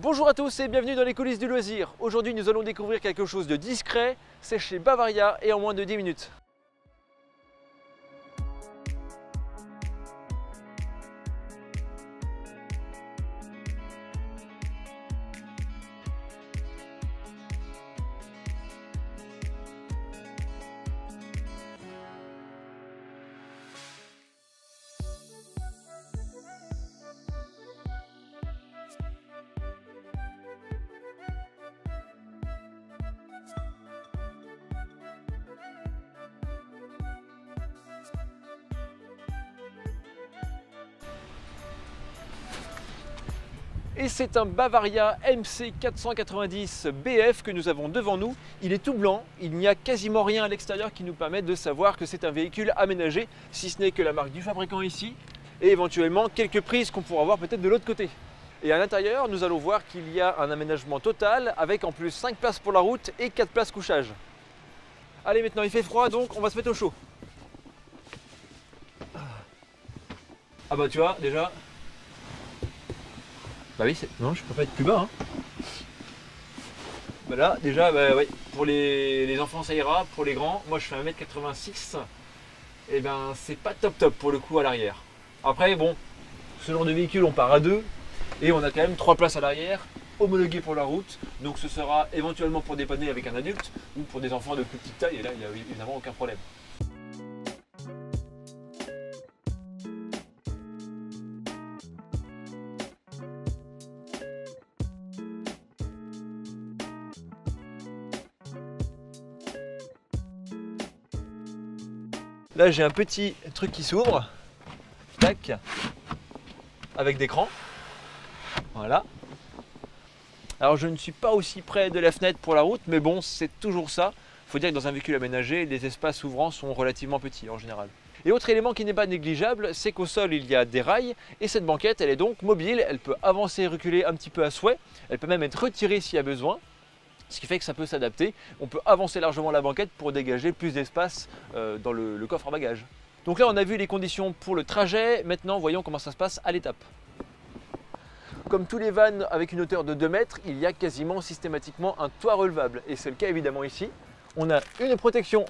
Bonjour à tous et bienvenue dans les coulisses du loisir. Aujourd'hui nous allons découvrir quelque chose de discret, c'est chez Bavaria et en moins de 10 minutes. Et c'est un Bavaria MC490 BF que nous avons devant nous. Il est tout blanc, il n'y a quasiment rien à l'extérieur qui nous permette de savoir que c'est un véhicule aménagé, si ce n'est que la marque du fabricant ici, et éventuellement quelques prises qu'on pourra voir peut-être de l'autre côté. Et à l'intérieur, nous allons voir qu'il y a un aménagement total, avec en plus 5 places pour la route et 4 places couchage. Allez, maintenant il fait froid, donc on va se mettre au chaud. Ah bah tu vois, déjà... Bah oui, non, je peux pas être plus bas. Hein. Bah là, déjà, bah, ouais, pour les enfants ça ira, pour les grands, moi je fais 1m86, et ben c'est pas top pour le coup à l'arrière. Après, bon, ce genre de véhicule on part à deux, et on a quand même 3 places à l'arrière, homologuées pour la route, donc ce sera éventuellement pour dépanner avec un adulte, ou pour des enfants de plus petite taille, et là il n'y a évidemment aucun problème. Là j'ai un petit truc qui s'ouvre, tac, avec d'écran, voilà. Alors je ne suis pas aussi près de la fenêtre pour la route, mais bon c'est toujours ça. Il faut dire que dans un véhicule aménagé, les espaces ouvrants sont relativement petits en général. Et autre élément qui n'est pas négligeable, c'est qu'au sol il y a des rails, et cette banquette elle est donc mobile, elle peut avancer et reculer un petit peu à souhait, elle peut même être retirée s'il y a besoin. Ce qui fait que ça peut s'adapter. On peut avancer largement la banquette pour dégager plus d'espace dans le coffre à bagages. Donc là, on a vu les conditions pour le trajet. Maintenant, voyons comment ça se passe à l'étape. Comme tous les vans avec une hauteur de 2 mètres, il y a quasiment systématiquement un toit relevable. Et c'est le cas évidemment ici. On a une protection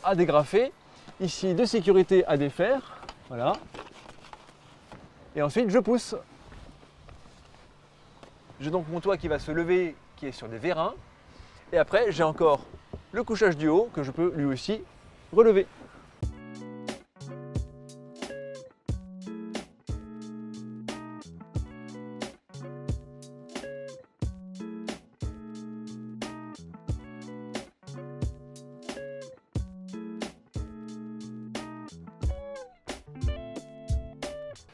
à dégrafer. Ici, de sécurité à défaire. Voilà. Et ensuite, je pousse. J'ai donc mon toit qui va se lever, qui est sur des vérins. Et après, j'ai encore le couchage du haut que je peux lui aussi relever.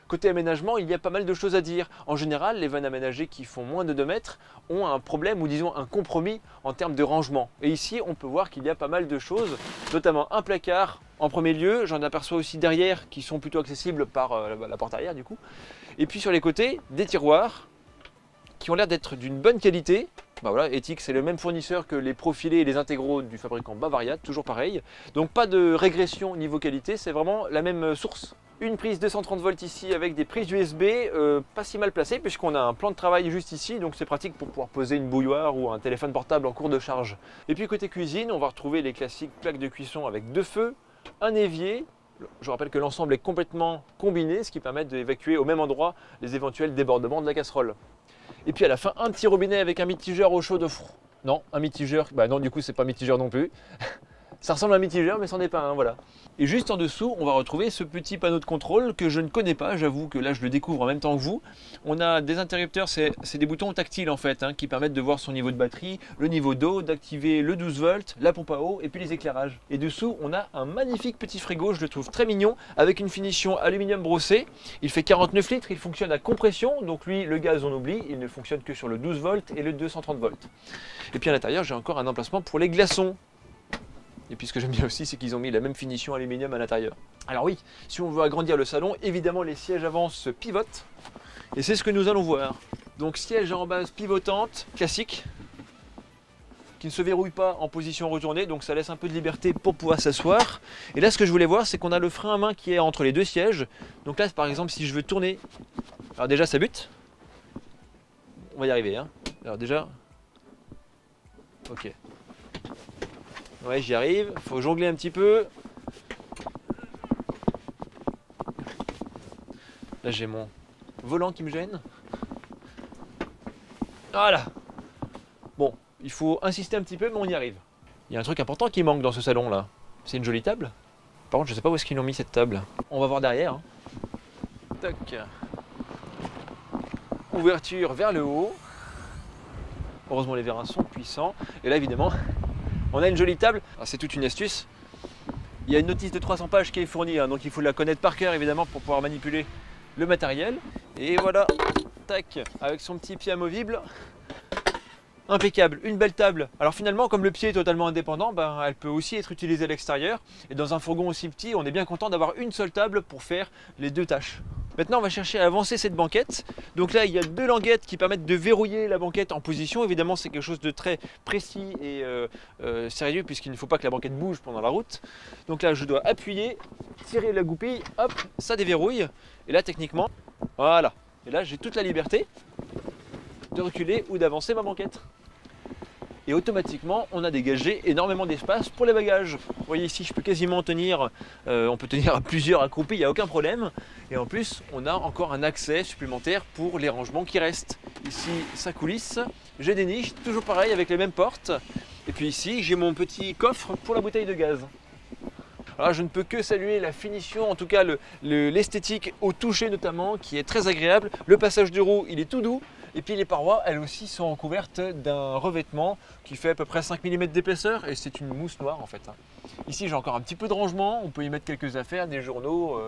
Côté aménagement, il y a pas mal de choses à dire. En général, les vannes aménagées qui font moins de 2 mètres ont un problème ou disons un compromis en termes de rangement. Et ici, on peut voir qu'il y a pas mal de choses, notamment un placard en premier lieu. J'en aperçois aussi derrière qui sont plutôt accessibles par la porte arrière du coup. Et puis sur les côtés, des tiroirs qui ont l'air d'être d'une bonne qualité. Bah voilà, Ethic, c'est le même fournisseur que les profilés et les intégraux du fabricant Bavaria, toujours pareil. Donc pas de régression niveau qualité, c'est vraiment la même source. Une prise 230 volts ici avec des prises USB pas si mal placées puisqu'on a un plan de travail juste ici, donc c'est pratique pour pouvoir poser une bouilloire ou un téléphone portable en cours de charge. Et puis côté cuisine, on va retrouver les classiques plaques de cuisson avec 2 feux, un évier. Je rappelle que l'ensemble est complètement combiné, ce qui permet d'évacuer au même endroit les éventuels débordements de la casserole. Et puis à la fin, un petit robinet avec un mitigeur au chaud de froid. Non, un mitigeur, bah non du coup c'est pas mitigeur non plus. Ça ressemble à un mitigeur mais c'en est pas un, voilà. Et juste en dessous, on va retrouver ce petit panneau de contrôle que je ne connais pas, j'avoue que là je le découvre en même temps que vous. On a des interrupteurs, c'est des boutons tactiles en fait, hein, qui permettent de voir son niveau de batterie, le niveau d'eau, d'activer le 12 volts, la pompe à eau et puis les éclairages. Et dessous, on a un magnifique petit frigo, je le trouve très mignon, avec une finition aluminium brossé. Il fait 49 litres, il fonctionne à compression, donc lui, le gaz on oublie, il ne fonctionne que sur le 12 volts et le 230 volts. Et puis à l'intérieur, j'ai encore un emplacement pour les glaçons. Et puis ce que j'aime bien aussi, c'est qu'ils ont mis la même finition aluminium à l'intérieur. Alors oui, si on veut agrandir le salon, évidemment les sièges avant se pivotent. Et c'est ce que nous allons voir. Donc siège en base pivotante, classique, qui ne se verrouille pas en position retournée, donc ça laisse un peu de liberté pour pouvoir s'asseoir. Et là ce que je voulais voir, c'est qu'on a le frein à main qui est entre les 2 sièges. Donc là par exemple si je veux tourner, alors déjà ça bute. on va y arriver. Hein. Alors déjà, ok. Ouais, j'y arrive. Faut jongler un petit peu. Là, j'ai mon volant qui me gêne. Voilà. Bon, il faut insister un petit peu, mais on y arrive. Il y a un truc important qui manque dans ce salon là. C'est une jolie table. Par contre, je sais pas où est-ce qu'ils l'ont mis cette table. On va voir derrière. Hein. Tac. Ouverture vers le haut. Heureusement, les vérins sont puissants. Et là, évidemment, on a une jolie table. C'est toute une astuce. Il y a une notice de 300 pages qui est fournie, hein, donc il faut la connaître par cœur évidemment pour pouvoir manipuler le matériel. Et voilà, tac, avec son petit pied amovible. Impeccable, une belle table. Alors finalement, comme le pied est totalement indépendant, ben, elle peut aussi être utilisée à l'extérieur. Et dans un fourgon aussi petit, on est bien content d'avoir une seule table pour faire les deux tâches. Maintenant, on va chercher à avancer cette banquette. Donc là, il y a deux languettes qui permettent de verrouiller la banquette en position. Évidemment, c'est quelque chose de très précis et sérieux puisqu'il ne faut pas que la banquette bouge pendant la route. Donc là, je dois appuyer, tirer la goupille, hop, ça déverrouille. Et là, techniquement, voilà. Et là, j'ai toute la liberté de reculer ou d'avancer ma banquette. Et automatiquement, on a dégagé énormément d'espace pour les bagages. Vous voyez ici, je peux quasiment tenir, on peut tenir à plusieurs accroupis, il n'y a aucun problème. Et en plus, on a encore un accès supplémentaire pour les rangements qui restent. Ici, ça coulisse, j'ai des niches, toujours pareil avec les mêmes portes. Et puis ici, j'ai mon petit coffre pour la bouteille de gaz. Alors je ne peux que saluer la finition, en tout cas l'esthétique au toucher notamment, qui est très agréable. Le passage de roue, il est tout doux. Et puis les parois, elles aussi, sont recouvertes d'un revêtement qui fait à peu près 5 mm d'épaisseur et c'est une mousse noire en fait. Ici, j'ai encore un petit peu de rangement, on peut y mettre quelques affaires, des journaux.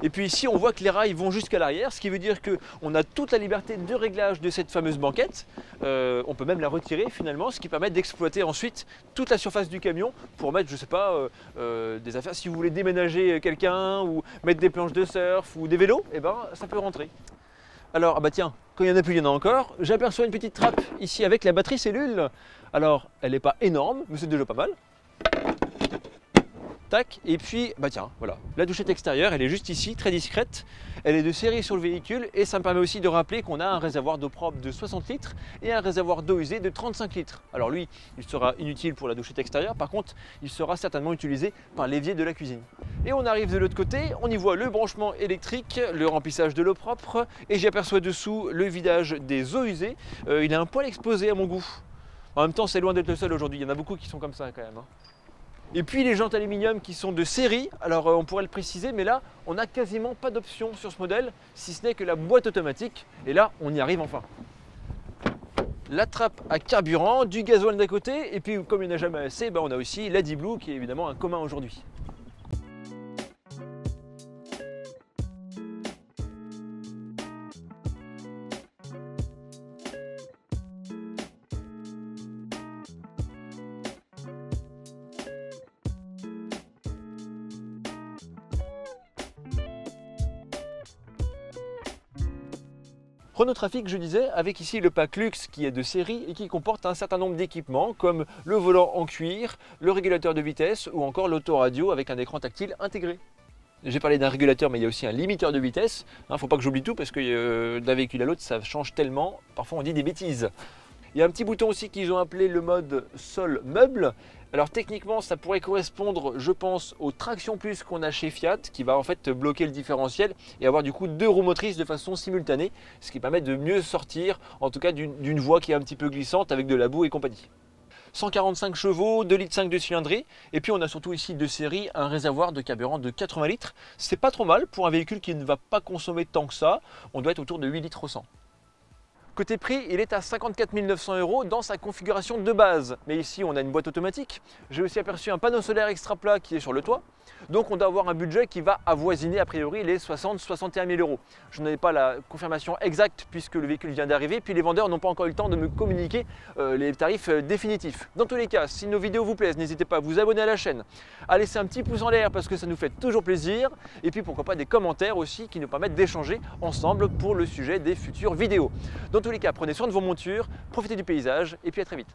Et puis ici, on voit que les rails vont jusqu'à l'arrière, ce qui veut dire qu'on a toute la liberté de réglage de cette fameuse banquette. On peut même la retirer finalement, ce qui permet d'exploiter ensuite toute la surface du camion pour mettre, je sais pas, des affaires. Si vous voulez déménager quelqu'un ou mettre des planches de surf ou des vélos, et ben ça peut rentrer. Alors, ah bah tiens, quand il n'y en a plus, il y en a encore. J'aperçois une petite trappe ici avec la batterie cellule. Alors, elle n'est pas énorme, mais c'est déjà pas mal. Tac, et puis, bah tiens, voilà. La douchette extérieure, elle est juste ici, très discrète. Elle est de série sur le véhicule et ça me permet aussi de rappeler qu'on a un réservoir d'eau propre de 60 litres et un réservoir d'eau usée de 35 litres. Alors lui, il sera inutile pour la douchette extérieure. Par contre, il sera certainement utilisé par l'évier de la cuisine. Et on arrive de l'autre côté, on y voit le branchement électrique, le remplissage de l'eau propre et j'aperçois dessous le vidage des eaux usées. Il est un poil exposé à mon goût. En même temps, c'est loin d'être le seul aujourd'hui. Il y en a beaucoup qui sont comme ça quand même. Hein. Et puis les jantes aluminium qui sont de série, alors on pourrait le préciser, mais là on n'a quasiment pas d'option sur ce modèle, si ce n'est que la boîte automatique, et là on y arrive enfin. La trappe à carburant, du gasoil d'un côté, et puis comme il n'y en a jamais assez, on a aussi l'AdBlue qui est évidemment un commun aujourd'hui. Renault Trafic, je disais, avec ici le pack luxe qui est de série et qui comporte un certain nombre d'équipements comme le volant en cuir, le régulateur de vitesse ou encore l'autoradio avec un écran tactile intégré. J'ai parlé d'un régulateur, mais il y a aussi un limiteur de vitesse. Il ne faut pas que j'oublie tout parce que d'un véhicule à l'autre, ça change tellement. Parfois, on dit des bêtises. Il y a un petit bouton aussi qu'ils ont appelé le mode sol meuble. Alors techniquement, ça pourrait correspondre, je pense, au Traction Plus qu'on a chez Fiat, qui va en fait bloquer le différentiel et avoir du coup deux roues motrices de façon simultanée, ce qui permet de mieux sortir, en tout cas d'une voie qui est un petit peu glissante avec de la boue et compagnie. 145 chevaux, 2,5 litres de cylindrée, et puis on a surtout ici de série un réservoir de carburant de 80 litres. C'est pas trop mal pour un véhicule qui ne va pas consommer tant que ça, on doit être autour de 8 litres au 100. Côté prix, il est à 54 900 € dans sa configuration de base. Mais ici, on a une boîte automatique. J'ai aussi aperçu un panneau solaire extra plat qui est sur le toit. Donc on doit avoir un budget qui va avoisiner a priori les 60-61 000 €. Je n'ai pas la confirmation exacte puisque le véhicule vient d'arriver. Puis les vendeurs n'ont pas encore eu le temps de me communiquer les tarifs définitifs. Dans tous les cas, si nos vidéos vous plaisent, n'hésitez pas à vous abonner à la chaîne, à laisser un petit pouce en l'air parce que ça nous fait toujours plaisir. Et puis pourquoi pas des commentaires aussi qui nous permettent d'échanger ensemble pour le sujet des futures vidéos. Dans tous les cas, prenez soin de vos montures, profitez du paysage et puis à très vite.